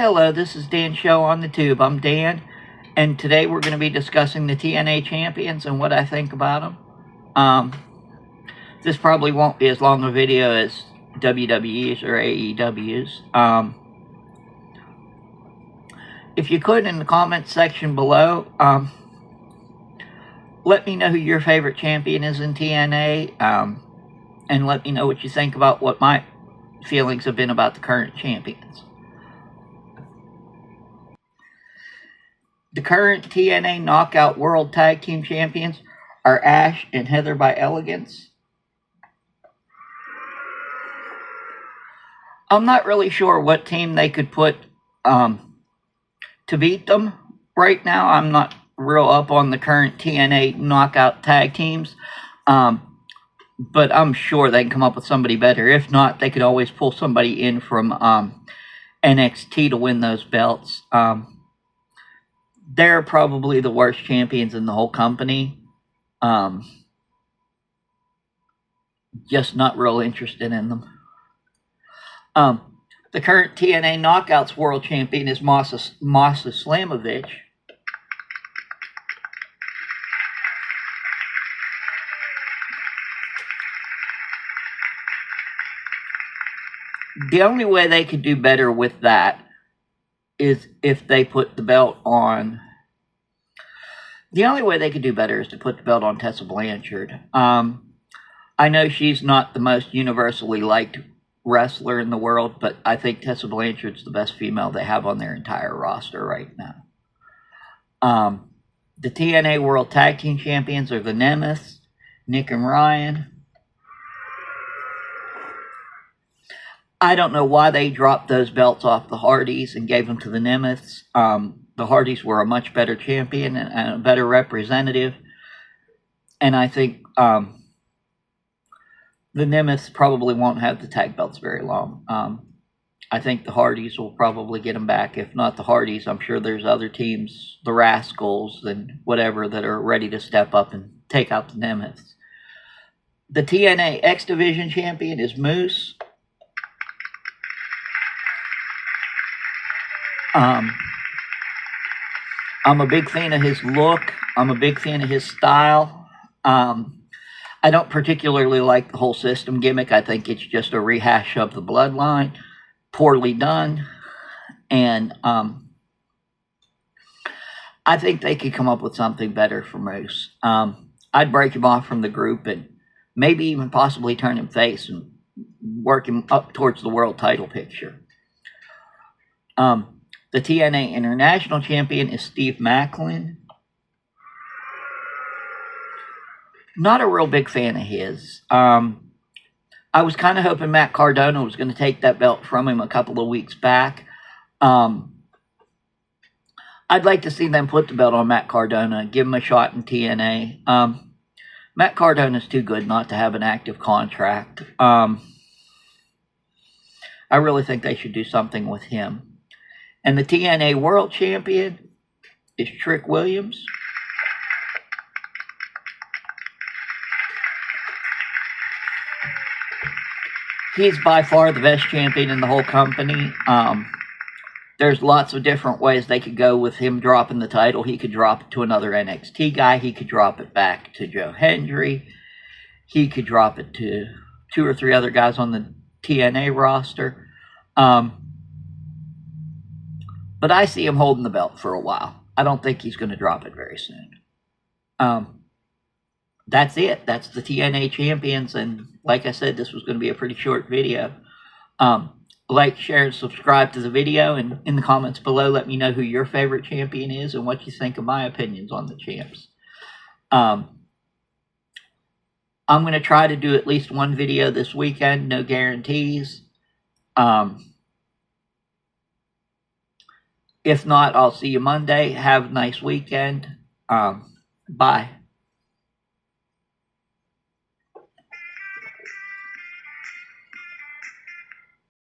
Hello, this is Dan Show on the Tube. I'm Dan, and today we're going to be discussing the TNA champions and what I think about them. This probably won't be as long a video as WWE's or AEW's. If you could, in the comments section below, let me know who your favorite champion is in TNA, and let me know what you think about what my feelings have been about the current champions. The current TNA Knockout World Tag Team Champions are Ash and Heather by Elegance. I'm not really sure what team they could put to beat them. Right now, I'm not real up on the current TNA Knockout Tag Teams. But I'm sure they can come up with somebody better. If not, they could always pull somebody in from NXT to win those belts. They're probably the worst champions in the whole company. Just not real interested in them. The current TNA Knockouts World Champion is Masa Slamovich. The only way they could do better with that is if they put the belt on... The only way they could do better is to put the belt on Tessa Blanchard. I know she's not the most universally liked wrestler in the world, but I think Tessa Blanchard's the best female they have on their entire roster right now. The TNA World Tag Team Champions are the Nemeth, Nick and Ryan. I don't know why they dropped those belts off the Hardys and gave them to the Nemeths. The Hardys were a much better champion and a better representative. And I think the Nemeths probably won't have the tag belts very long. I think the Hardys will probably get them back. If not the Hardys, I'm sure there's other teams, the Rascals and whatever, that are ready to step up and take out the Nemeths. The TNA X Division champion is Moose. I'm a big fan of his look. I'm a big fan of his style. I don't particularly like the whole system gimmick. I think it's just a rehash of the Bloodline, poorly done. And I think they could come up with something better for Moose. I'd break him off from the group and maybe even possibly turn him face and work him up towards the world title picture. The TNA International Champion is Steve Macklin. Not a real big fan of his. I was kind of hoping Matt Cardona was going to take that belt from him a couple of weeks back. I'd like to see them put the belt on Matt Cardona and give him a shot in TNA. Matt Cardona's too good not to have an active contract. I really think they should do something with him. And the TNA World Champion is Trick Williams. He's by far the best champion in the whole company. There's lots of different ways they could go with him dropping the title. He could drop it to another NXT guy. He could drop it back to Joe Hendry. He could drop it to 2 or 3 other guys on the TNA roster. But I see him holding the belt for a while. I don't think he's going to drop it very soon. That's it. That's the TNA champions. And like I said, this was going to be a pretty short video. Like, share, and subscribe to the video. And in the comments below, let me know who your favorite champion is and what you think of my opinions on the champs. I'm going to try to do at least one video this weekend. No guarantees. If not, I'll see you Monday. Have a nice weekend. Bye.